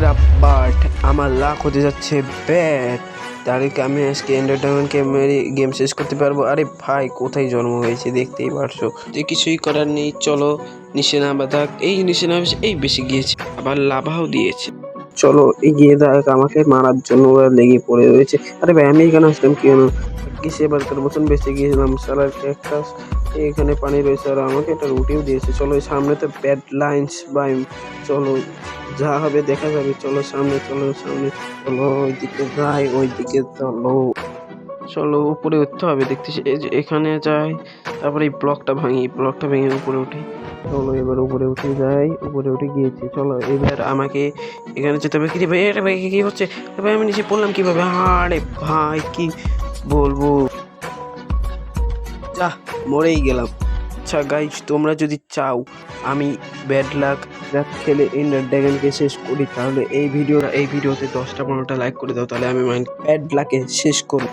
খারাপ, বাট আমার লাখ হতে যাচ্ছে ব্যাড। তাহলে কি আমি আজকে এন্টারটেনমেন্টকে মেরে গেম শেষ করতে পারবো? আরে ভাই, কোথায় জন্ম হয়েছে দেখতেই পারছো। তো কিছুই করার নেই, চলো নিচে নামা থাক। এই নিচে নামছে, এই বেশি গিয়েছে, আবার লাভাও দিয়েছে। চলো এগিয়ে দেখ, আমাকে মারার জন্য ওরা লেগে পড়ে রয়েছে। আরে ভাই, আমি এখানে আসলাম কেন? কিসে বারকার মতন বেঁচে গিয়েছিলাম, সালার ক্যাকটাস। এখানে পানি রয়েছে আর আমাকে একটা রুটিও দিয়েছে। চলো সামনে তো ব্যাড লাইন্স বাই, চলো যা হবে দেখা যাবে। চলো সামনে, চলো সামনে, চলো ওইদিকে যাই, ওইদিকে চলো। চলো উপরে উঠতে হবে দেখতেছি, এই যে এখানে যাই, তারপরে এই ব্লকটা ভেঙে উপরে উঠি। চলো এবার উপরে উঠে যাই, উপরে উঠে গিয়েছি। চলো এবার আমাকে এখানে যেতে হবে। কি রে ভাই, এটা ভাই কি হচ্ছে? ভাই আমি নিচে পড়লাম কিভাবে? আরে ভাই কি বলবো, যা মরেই গেলাম। আচ্ছা গাইস, তোমরা যদি চাও আমি ব্যাড লাক খেলে এন্ডার ড্রাগনকে শেষ করি, তাহলে এই ভিডিওতে 10টা 15টা লাইক করে দাও, তাহলে আমি ব্যাড লাকে শেষ করব।